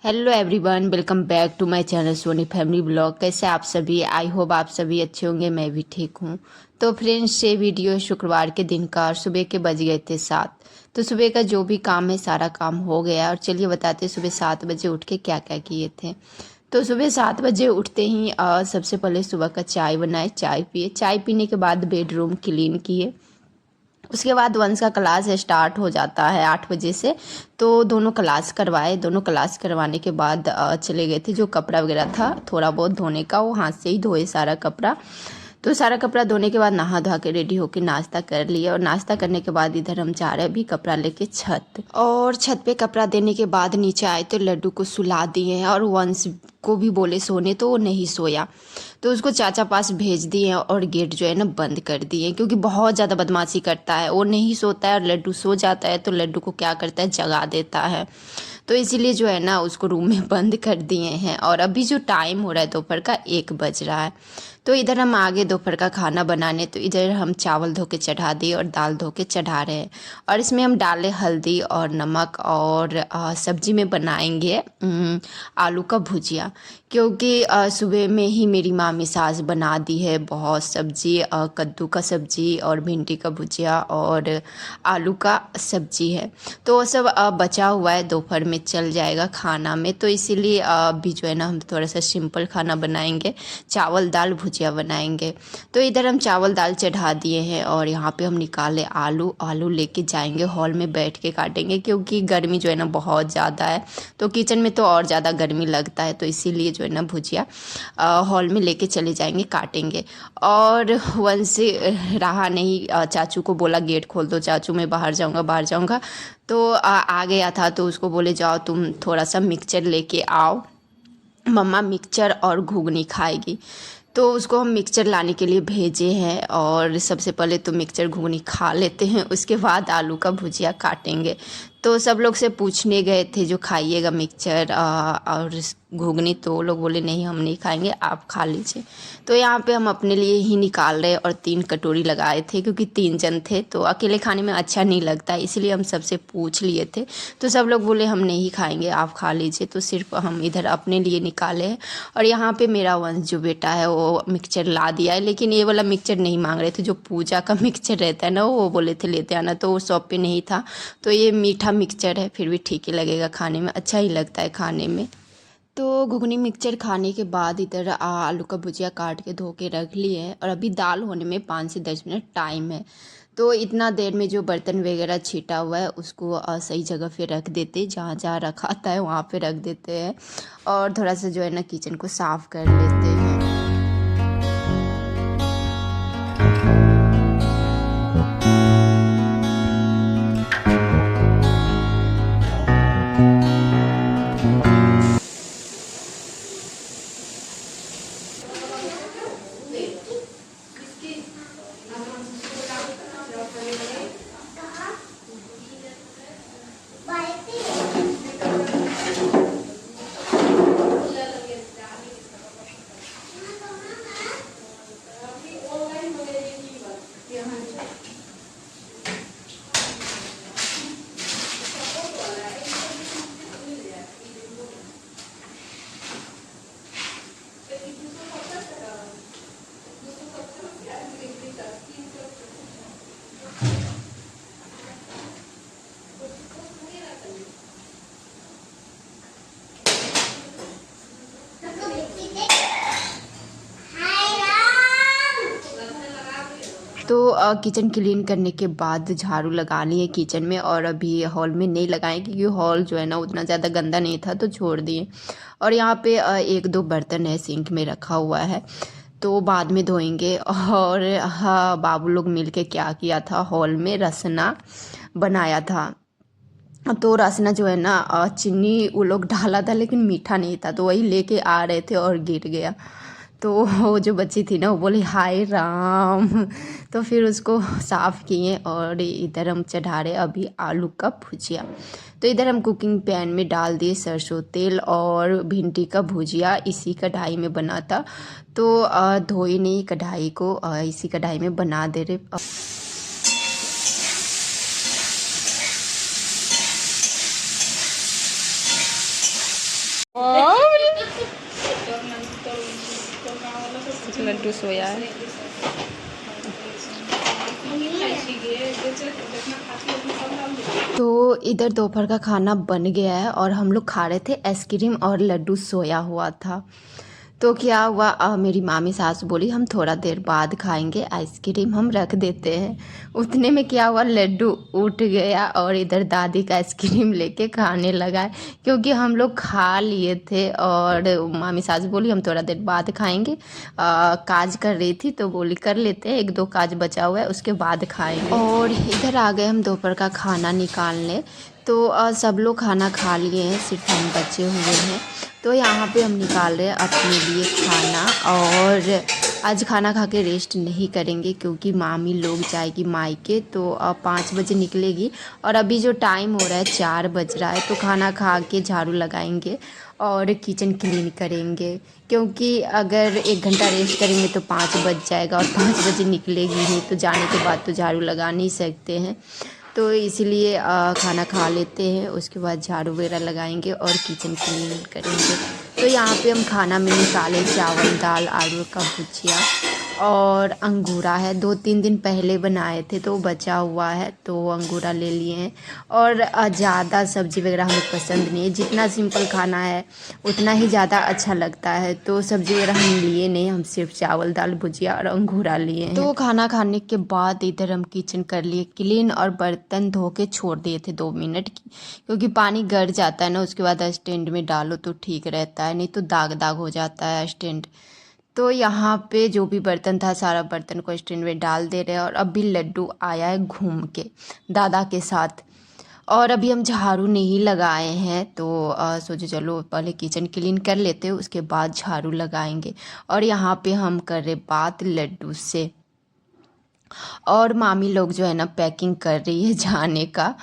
Hello everyone, welcome back to my channel Soni family blog. कैसे आप सभी? आई होप आप सभी अच्छे होंगे। मैं भी ठीक हूँ। तो फ्रेंड्स, ये वीडियो शुक्रवार के दिन का और सुबह के बज गए थे 7। तो सुबह का जो भी काम है सारा काम हो गया। और चलिए बताते सुबह 7 बजे उठ के क्या क्या किए थे। तो सुबह 7 बजे उठते ही सबसे पहले सुबह का चाय बनाए, चाय पिए। चाय पीने के बाद बेडरूम क्लीन किए। उसके बाद वंश का क्लास स्टार्ट हो जाता है 8 बजे से। तो दोनों क्लास करवाए। दोनों क्लास करवाने के बाद चले गए थे। जो कपड़ा वगैरह था थोड़ा बहुत धोने का, वो हाथ से ही धोए सारा कपड़ा। तो सारा कपड़ा धोने के बाद नहा धोा के रेडी होके नाश्ता कर लिया। और नाश्ता करने के बाद इधर हम जा रहे हैं अभी कपड़ा लेके छत। और छत पे कपड़ा देने के बाद नीचे आए तो लड्डू को सुला दिए हैं। और वंश को भी बोले सोने, तो वो नहीं सोया। तो उसको चाचा पास भेज दिए और गेट जो है ना बंद कर दिए, क्योंकि बहुत ज़्यादा बदमाशी करता है। वो नहीं सोता है और लड्डू सो जाता है तो लड्डू को क्या करता है, जगा देता है। तो इसीलिए जो है ना उसको रूम में बंद कर दिए हैं। और अभी जो टाइम हो रहा है दोपहर का 1 बज रहा है। तो इधर हम आगे दोपहर का खाना बनाने। तो इधर हम चावल धो के चढ़ा दिए और दाल धो के चढ़ा रहे हैं। और इसमें हम डाले हल्दी और नमक। और सब्जी में बनाएंगे आलू का भुजिया, क्योंकि सुबह में ही मेरी मामी सास बना दी है बहुत सब्जी। कद्दू का सब्जी और भिंडी का भुजिया और आलू का सब्जी है। तो वो सब बचा हुआ है, दोपहर में चल जाएगा खाना में। तो इसीलिए अभी जो है ना हम थोड़ा सा सिंपल खाना बनाएंगे, चावल दाल भुजिया बनाएंगे। तो इधर हम चावल दाल चढ़ा दिए हैं। और यहाँ पे हम निकाले आलू। आलू लेके जाएंगे हॉल में बैठ के काटेंगे, क्योंकि गर्मी जो है ना बहुत ज़्यादा है। तो किचन में तो और ज़्यादा गर्मी लगता है। तो इसीलिए जो है ना भुजिया हॉल में लेके चले जाएंगे, काटेंगे। और वंश रहा नहीं, चाचू को बोला गेट खोल दो चाचू, मैं बाहर जाऊंगा बाहर जाऊंगा। तो आ गया था। तो उसको बोले जाओ तुम थोड़ा सा मिक्सचर लेके आओ, मम्मा मिक्सचर और घुगनी खाएगी। तो उसको हम मिक्सचर लाने के लिए भेजे हैं। और सबसे पहले तो मिक्सचर घुगनी खा लेते हैं, उसके बाद आलू का भुजिया काटेंगे। तो सब लोग से पूछने गए थे जो खाइएगा मिक्सचर और घुगनी, तो वो लोग बोले नहीं हम नहीं खाएंगे, आप खा लीजिए। तो यहाँ पे हम अपने लिए ही निकाल रहे। और 3 कटोरी लगाए थे, क्योंकि 3 जन थे तो अकेले खाने में अच्छा नहीं लगता, इसलिए हम सबसे पूछ लिए थे। तो सब लोग बोले हम नहीं खाएंगे, आप खा लीजिए। तो सिर्फ हम इधर अपने लिए निकाले हैं। और यहाँ पे मेरा वंश जो बेटा है वो मिक्सचर ला दिया है, लेकिन ये वाला मिक्सचर नहीं मांग रहे थे। जो पूजा का मिक्सचर रहता है ना, वो बोले थे लेते आना, तो वो शॉप पे नहीं था। तो ये मीठा मिक्सचर है, फिर भी ठीक ही लगेगा खाने में, अच्छा ही लगता है खाने में। तो घुगनी मिक्सचर खाने के बाद इधर आलू का भुजिया काट के धो के रख लिए हैं। और अभी दाल होने में 5 से 10 मिनट टाइम है। तो इतना देर में जो बर्तन वगैरह छीटा हुआ है उसको सही जगह पे रख देते, जहाँ जहाँ रखा आता है वहाँ पे रख देते हैं। और थोड़ा सा जो है ना किचन को साफ़ कर लेते हैं। तो किचन क्लीन करने के बाद झाड़ू लगा लिए किचन में। और अभी हॉल में नहीं लगाए, क्योंकि हॉल जो है ना उतना ज़्यादा गंदा नहीं था, तो छोड़ दिए। और यहाँ पे 1-2 बर्तन है सिंक में रखा हुआ है, तो बाद में धोएंगे। और हाँ, बाबू लोग मिल के क्या किया था, हॉल में रसना बनाया था। तो रसना जो है ना चीनी वो लोग डाला था, लेकिन मीठा नहीं था। तो वही लेके आ रहे थे और गिर गया। तो वो जो बच्ची थी ना वो बोली हाय राम। तो फिर उसको साफ़ किए। और इधर हम चढ़ा रहे अभी आलू का भुजिया। तो इधर हम कुकिंग पैन में डाल दिए सरसों तेल। और भिंडी का भुजिया इसी कढ़ाई में बना था। तो धोई नहीं कढ़ाई को, इसी कढ़ाई में बना दे रहे। लड्डू सोया है। तो इधर दोपहर का खाना बन गया है और हम लोग खा रहे थे आइसक्रीम और लड्डू सोया हुआ था। तो क्या हुआ, मेरी मामी सास बोली हम थोड़ा देर बाद खाएंगे, आइसक्रीम हम रख देते हैं। उतने में क्या हुआ, लड्डू उठ गया और इधर दादी का आइसक्रीम लेके खाने लगा है, क्योंकि हम लोग खा लिए थे। और मामी सास बोली हम थोड़ा देर बाद खाएंगे, काज कर रही थी तो बोली कर लेते हैं, 1-2 काज बचा हुआ है उसके बाद खाएंगे। और इधर आ गए हम दोपहर का खाना निकालने। तो सब लोग खाना खा लिए हैं, सिर्फ हम बचे हुए हैं। तो यहाँ पे हम निकाल रहे हैं अपने लिए खाना, और आज खाना खा के रेस्ट नहीं करेंगे क्योंकि मामी लोग जाएगी मायके, तो अब 5 बजे निकलेगी। और अभी जो टाइम हो रहा है 4 बज रहा है, तो खाना खा के झाड़ू लगाएंगे और किचन क्लीन करेंगे, क्योंकि अगर 1 घंटा रेस्ट करेंगे तो 5 बज जाएगा और 5 बजे निकलेगी नहीं, तो जाने के बाद तो झाड़ू लगा नहीं सकते हैं। तो इसलिए खाना खा लेते हैं, उसके बाद झाड़ू वगैरह लगाएंगे और किचन क्लीन करेंगे। तो यहाँ पे हम खाना में निकाले चावल, दाल, आलू का भुजिया और अंगूरा है। 2-3 दिन पहले बनाए थे तो बचा हुआ है, तो अंगूरा ले लिए हैं। और ज़्यादा सब्ज़ी वगैरह हमें पसंद नहीं है, जितना सिंपल खाना है उतना ही ज़्यादा अच्छा लगता है। तो सब्ज़ी वगैरह हम लिए नहीं, हम सिर्फ चावल, दाल, भुजिया और अंगूरा लिए हैं। तो खाना खाने के बाद इधर हम किचन कर लिए क्लीन और बर्तन धो के छोड़ दिए थे 2 मिनट की, क्योंकि पानी गर जाता है ना, उसके बाद स्टैंड में डालो तो ठीक रहता है, नहीं तो दाग दाग हो जाता है स्टैंड। तो यहाँ पे जो भी बर्तन था सारा बर्तन को स्टैंड में डाल दे रहे हैं। और अभी लड्डू आया है घूम के दादा के साथ, और अभी हम झाड़ू नहीं लगाए हैं, तो सोचे चलो पहले किचन क्लीन कर लेते हैं उसके बाद झाड़ू लगाएंगे। और यहाँ पे हम कर रहे बात लड्डू से, और मामी लोग जो है ना पैकिंग कर रही है जाने का।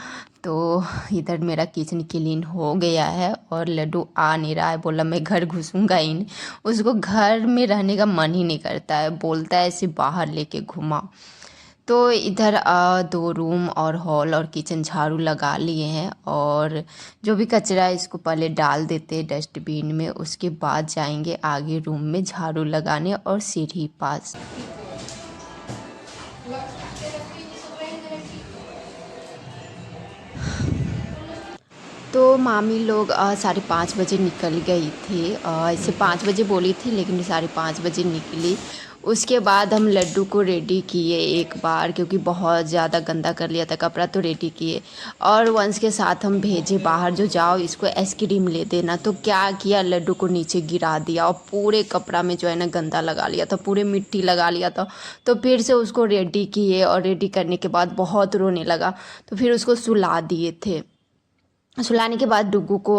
तो इधर मेरा किचन क्लीन हो गया है और लड्डू आ नहीं रहा है, बोला मैं घर घुसूंगा ही नहीं। उसको घर में रहने का मन ही नहीं करता है, बोलता है ऐसे बाहर लेके घुमा। तो इधर 2 रूम और हॉल और किचन झाड़ू लगा लिए हैं, और जो भी कचरा है इसको पहले डाल देते हैं डस्टबिन में, उसके बाद जाएंगे आगे रूम में झाड़ू लगाने और सीढ़ी पास। तो मामी लोग 5:30 बजे निकल गई थी, ऐसे 5 बजे बोली थी लेकिन 5:30 बजे निकली। उसके बाद हम लड्डू को रेडी किए एक बार, क्योंकि बहुत ज़्यादा गंदा कर लिया था कपड़ा, तो रेडी किए। और वंश के साथ हम भेजे बाहर, जो जाओ इसको आइसक्रीम ले देना। तो क्या किया, लड्डू को नीचे गिरा दिया और पूरे कपड़ा में जो है ना गंदा लगा लिया था, पूरे मिट्टी लगा लिया था। तो फिर से उसको रेडी किए, और रेडी करने के बाद बहुत रोने लगा, तो फिर उसको सुला दिए थे। सुलाने के बाद डुग्गू को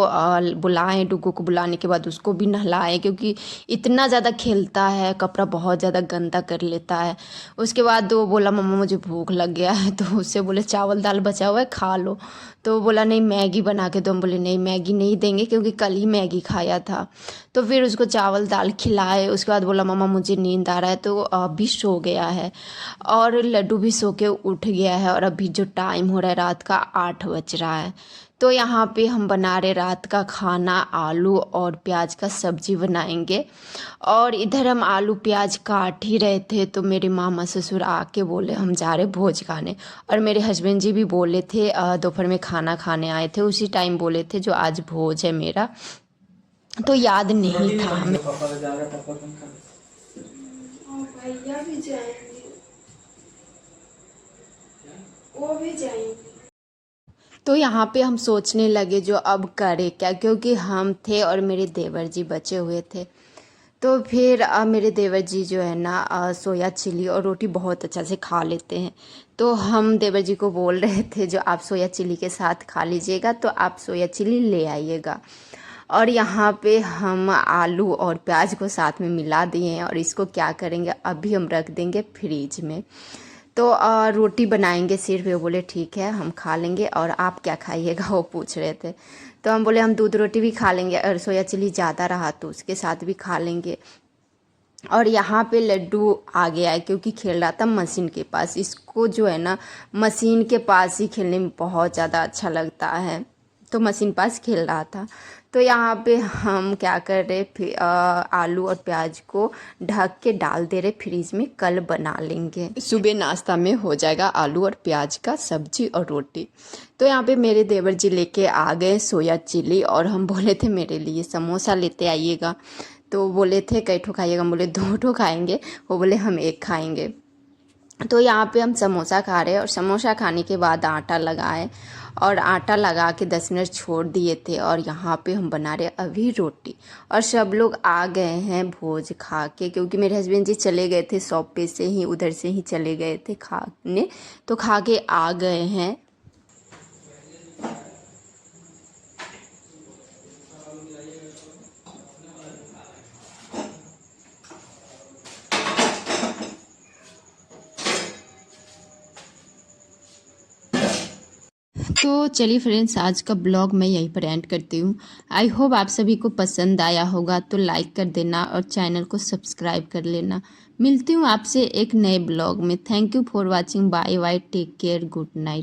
बुलाएं, डुग्गू को बुलाने के बाद उसको भी नहलाएं, क्योंकि इतना ज़्यादा खेलता है, कपड़ा बहुत ज़्यादा गंदा कर लेता है। उसके बाद वो बोला मम्मा मुझे भूख लग गया है, तो उससे बोले चावल दाल बचा हुआ है खा लो। तो बोला नहीं मैगी बना के दो, हम बोले नहीं मैगी नहीं देंगे क्योंकि कल ही मैगी खाया था। तो फिर उसको चावल दाल खिलाए। उसके बाद बोला मम्मा मुझे नींद आ रहा है, तो अभी सो गया है। और लड्डू भी सो के उठ गया है, और अभी जो टाइम हो रहा है रात का 8 बज रहा है। तो यहाँ पे हम बना रहे रात का खाना, आलू और प्याज का सब्जी बनाएंगे। और इधर हम आलू प्याज काट ही रहे थे, तो मेरे मामा ससुर आके बोले हम जा रहे भोज खाने। और मेरे हस्बैंड जी भी बोले थे, दोपहर में खाना खाने आए थे, उसी टाइम बोले थे जो आज भोज है मेरा, तो याद नहीं था हमें। भैया भी जाएंगे, वो भी जाएंगे। तो यहाँ पे हम सोचने लगे जो अब करें क्या, क्योंकि हम थे और मेरे देवर जी बचे हुए थे। तो फिर मेरे देवर जी जो है ना सोया चिली और रोटी बहुत अच्छा से खा लेते हैं। तो हम देवर जी को बोल रहे थे जो आप सोया चिली के साथ खा लीजिएगा, तो आप सोया चिली ले आइएगा। और यहाँ पे हम आलू और प्याज को साथ में मिला दिए हैं, और इसको क्या करेंगे अभी हम रख देंगे फ्रिज में। तो रोटी बनाएंगे सिर्फ, वो बोले ठीक है हम खा लेंगे, और आप क्या खाइएगा वो पूछ रहे थे। तो हम बोले हम दूध रोटी भी खा लेंगे, और सोया चिली ज़्यादा रहा तो उसके साथ भी खा लेंगे। और यहाँ पे लड्डू आ गया है क्योंकि खेल रहा था मशीन के पास। इसको जो है ना मशीन के पास ही खेलने में बहुत ज़्यादा अच्छा लगता है, तो मशीन पास खेल रहा था। तो यहाँ पे हम क्या कर रहे, फिर आलू और प्याज को ढक के डाल दे रहे फ्रीज में, कल बना लेंगे। सुबह नाश्ता में हो जाएगा आलू और प्याज का सब्जी और रोटी। तो यहाँ पे मेरे देवर जी लेके आ गए सोया चिली, और हम बोले थे मेरे लिए समोसा लेते आइएगा। तो बोले थे कई ठो खाइएगा, बोले 2 ठो खाएंगे, वो बोले हम 1 खाएंगे। तो यहाँ पे हम समोसा खा रहे हैं, और समोसा खाने के बाद आटा लगाए, और आटा लगा के 10 मिनट छोड़ दिए थे, और यहाँ पे हम बना रहे अभी रोटी। और सब लोग आ गए हैं भोज खा के, क्योंकि मेरे हस्बैंड जी चले गए थे शॉप पे से ही, उधर से ही चले गए थे खाने, तो खा के आ गए हैं। तो चलिए फ्रेंड्स, आज का ब्लॉग मैं यहीं पर एंड करती हूँ। आई होप आप सभी को पसंद आया होगा, तो लाइक कर देना और चैनल को सब्सक्राइब कर लेना। मिलती हूँ आपसे एक नए ब्लॉग में। Thank you for watching. Bye bye, take care, good night.